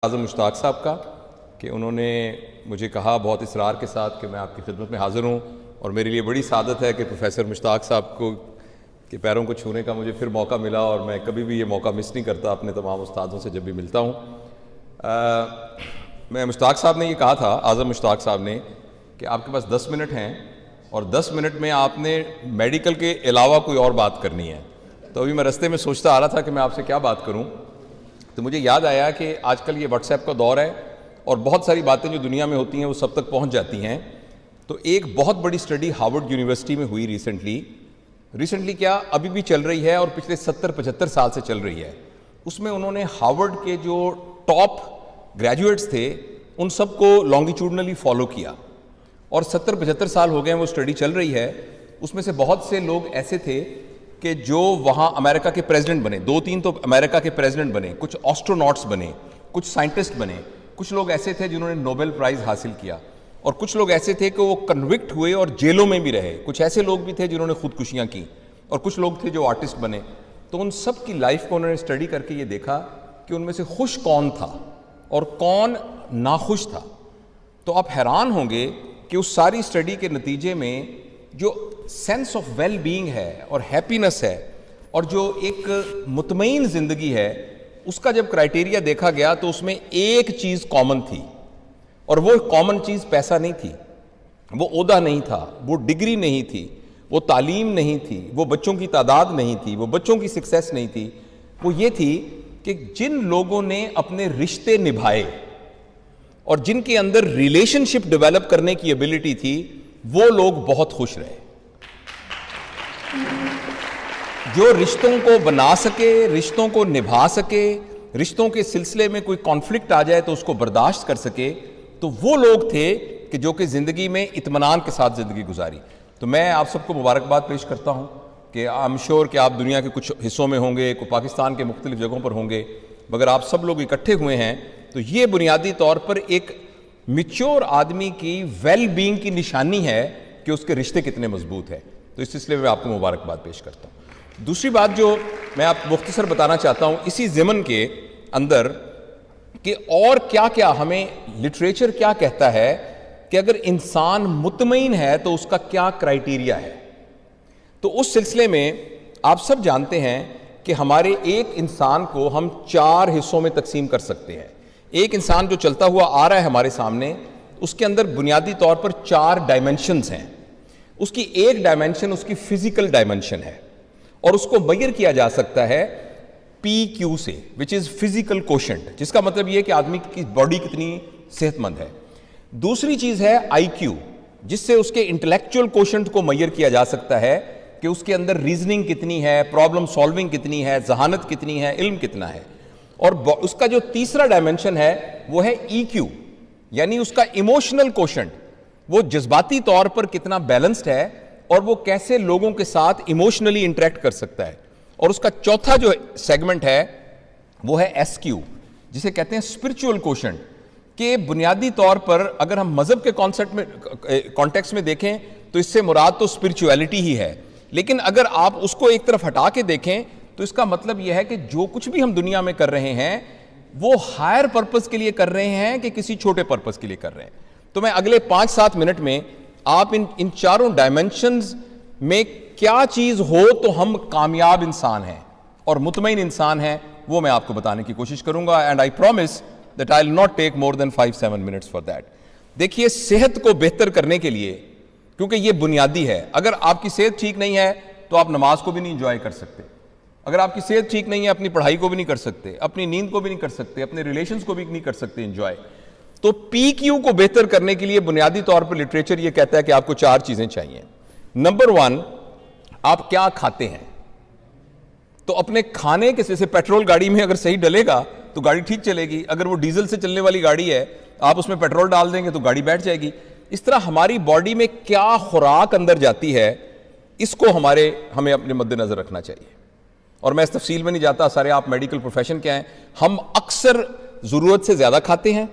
اعظم مشتاق صاحب کا کہ انہوں نے مجھے کہا بہت اصرار کے ساتھ کہ میں آپ کی خدمت میں حاضر ہوں، اور میرے لیے بڑی سعادت ہے کہ پروفیسر مشتاق صاحب کو کے پیروں کو چھونے کا مجھے پھر موقع ملا، اور میں کبھی بھی یہ موقع مس نہیں کرتا اپنے تمام استادوں سے جب بھی ملتا ہوں۔ میں مشتاق صاحب نے یہ کہا تھا، اعظم مشتاق صاحب نے، کہ آپ کے پاس 10 منٹ ہیں اور 10 منٹ میں آپ نے میڈیکل کے علاوہ کوئی اور بات کرنی ہے۔ تو ابھی میں رستے میں سوچتا آ رہا تھا کہ میں آپ سے کیا بات کروں، تو مجھے یاد آیا کہ آج کل یہ واٹس ایپ کا دور ہے اور بہت ساری باتیں جو دنیا میں ہوتی ہیں وہ سب تک پہنچ جاتی ہیں۔ تو ایک بہت بڑی سٹڈی ہارورڈ یونیورسٹی میں ہوئی ریسنٹلی کیا ابھی بھی چل رہی ہے اور پچھلے 70-75 سال سے چل رہی ہے۔ اس میں انہوں نے ہارورڈ کے جو ٹاپ گریجویٹس تھے ان سب کو لانگیٹیوڈنلی فالو کیا، اور 70-75 سال ہو گئے ہیں وہ سٹڈی چل رہی ہے۔ اس میں سے بہت سے لوگ ایسے تھے کہ جو وہاں امریکہ کے پریزیڈنٹ بنے، 2-3 تو امریکہ کے پریزیڈنٹ بنے، کچھ آسٹروناٹس بنے، کچھ سائنٹسٹ بنے، کچھ لوگ ایسے تھے جنہوں نے نوبل پرائز حاصل کیا، اور کچھ لوگ ایسے تھے کہ وہ کنوکٹ ہوئے اور جیلوں میں بھی رہے، کچھ ایسے لوگ بھی تھے جنہوں نے خودکشیاں کی، اور کچھ لوگ تھے جو آرٹسٹ بنے۔ تو ان سب کی لائف کو انہوں نے اسٹڈی کر کے یہ دیکھا کہ ان میں سے خوش کون تھا اور کون ناخوش تھا۔ تو آپ حیران ہوں گے کہ اس ساری اسٹڈی کے نتیجے میں جو سینس آف ویل بینگ ہے اور ہیپینس ہے اور جو ایک مطمئن زندگی ہے، اس کا جب کرائیٹیریا دیکھا گیا تو اس میں ایک چیز کامن تھی، اور وہ کامن چیز پیسہ نہیں تھی، وہ عہدہ نہیں تھا، وہ ڈگری نہیں تھی، وہ تعلیم نہیں تھی، وہ بچوں کی تعداد نہیں تھی، وہ بچوں کی سکسیس نہیں تھی۔ وہ یہ تھی کہ جن لوگوں نے اپنے رشتے نبھائے اور جن کے اندر ریلیشن شپ ڈیولپ کرنے کی ایبلٹی تھی، وہ لوگ بہت خوش رہے۔ جو رشتوں کو بنا سکے، رشتوں کو نبھا سکے، رشتوں کے سلسلے میں کوئی کانفلکٹ آ جائے تو اس کو برداشت کر سکے، تو وہ لوگ تھے کہ جو کہ زندگی میں اطمینان کے ساتھ زندگی گزاری۔ تو میں آپ سب کو مبارکباد پیش کرتا ہوں کہ آئی ایم شیور کہ آپ دنیا کے کچھ حصوں میں ہوں گے، کوئی پاکستان کے مختلف جگہوں پر ہوں گے، مگر آپ سب لوگ اکٹھے ہوئے ہیں تو یہ بنیادی طور پر ایک میچور آدمی کی ویل بینگ کی نشانی ہے کہ اس کے رشتے کتنے مضبوط ہیں۔ تو اس سلسلے میں آپ کو مبارکباد پیش کرتا ہوں۔ دوسری بات جو میں آپ مختصر بتانا چاہتا ہوں اسی ضمن کے اندر، کہ اور کیا کیا ہمیں لٹریچر کیا کہتا ہے کہ اگر انسان مطمئن ہے تو اس کا کیا کرائیٹیریا ہے۔ تو اس سلسلے میں آپ سب جانتے ہیں کہ ہمارے ایک انسان کو ہم 4 حصوں میں تقسیم کر سکتے ہیں۔ ایک انسان جو چلتا ہوا آ رہا ہے ہمارے سامنے، اس کے اندر بنیادی طور پر 4 ڈائمنشنز ہیں۔ اس کی ایک ڈائمنشن اس کی فزیکل ڈائمنشن ہے، اور اس کو میئر کیا جا سکتا ہے PQ سے، which is physical quotient، جس کا مطلب یہ ہے کہ آدمی کی باڈی کتنی صحت مند ہے۔ دوسری چیز ہے IQ، جس سے اس کے انٹلیکچوئل کوشنٹ کو میئر کیا جا سکتا ہے کہ اس کے اندر ریزننگ کتنی ہے، پرابلم سالونگ کتنی ہے، ذہانت کتنی ہے، علم کتنا ہے۔ اور اس کا جو تیسرا ڈائمنشن ہے وہ ہے EQ، یعنی اس کا ایموشنل کوشنٹ، وہ جذباتی طور پر کتنا بیلنسڈ ہے اور وہ کیسے لوگوں کے ساتھ ایموشنلی انٹریکٹ کر سکتا ہے۔ اور اس کا چوتھا جو سیگمنٹ ہے وہ ہے SQ، جسے کہتے ہیں اسپرچول کوشنٹ، کہ بنیادی طور پر اگر ہم مذہب کے کانٹیکس میں دیکھیں تو اس سے مراد تو اسپرچویلٹی ہی ہے، لیکن اگر آپ اس کو ایک طرف ہٹا کے دیکھیں تو اس کا مطلب یہ ہے کہ جو کچھ بھی ہم دنیا میں کر رہے ہیں وہ ہائر پرپس کے لیے کر رہے ہیں کہ کسی چھوٹے پرپس کے لیے کر رہے ہیں۔ تو میں اگلے 5-7 منٹ میں آپ ان 4 ڈائمنشنز میں کیا چیز ہو تو ہم کامیاب انسان ہیں اور مطمئن انسان ہیں، وہ میں آپ کو بتانے کی کوشش کروں گا، and I promise that I will not take more than 5-7 minutes for that. دیکھیے، صحت کو بہتر کرنے کے لیے، کیونکہ یہ بنیادی ہے، اگر آپ کی صحت ٹھیک نہیں ہے تو آپ نماز کو بھی نہیں انجوائے کر سکتے، اگر آپ کی صحت ٹھیک نہیں ہے اپنی پڑھائی کو بھی نہیں کر سکتے، اپنی نیند کو بھی نہیں کر سکتے، اپنے ریلیشنز کو بھی نہیں کر سکتے انجوائے۔ تو PQ کو بہتر کرنے کے لیے بنیادی طور پر لٹریچر یہ کہتا ہے کہ آپ کو 4 چیزیں چاہیے۔ نمبر 1، آپ کیا کھاتے ہیں۔ تو اپنے کھانے کے سے پیٹرول گاڑی میں اگر صحیح ڈلے گا تو گاڑی ٹھیک چلے گی، اگر وہ ڈیزل سے چلنے والی گاڑی ہے آپ اس میں پیٹرول ڈال دیں گے تو گاڑی بیٹھ جائے گی۔ اس طرح ہماری باڈی میں کیا خوراک اندر جاتی ہے، اس کو ہمیں اپنے مد نظر رکھنا چاہیے۔ اور میں اس تفصیل میں نہیں جاتا، سارے آپ میڈیکل پروفیشن کے ہیں، ہم اکثر ضرورت سے زیادہ کھاتے ہیں،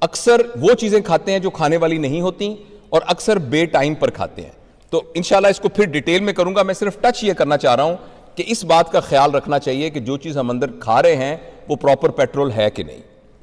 اکثر وہ چیزیں کھاتے ہیں جو کھانے والی نہیں ہوتی، اور اکثر بے ٹائم پر کھاتے ہیں۔ تو انشاءاللہ اس کو پھر ڈیٹیل میں کروں گا، میں صرف ٹچ یہ کرنا چاہ رہا ہوں کہ اس بات کا خیال رکھنا چاہیے کہ جو چیز ہم اندر کھا رہے ہیں وہ پراپر پیٹرول ہے کہ نہیں۔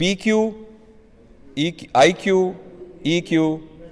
PQ, IQ, EQ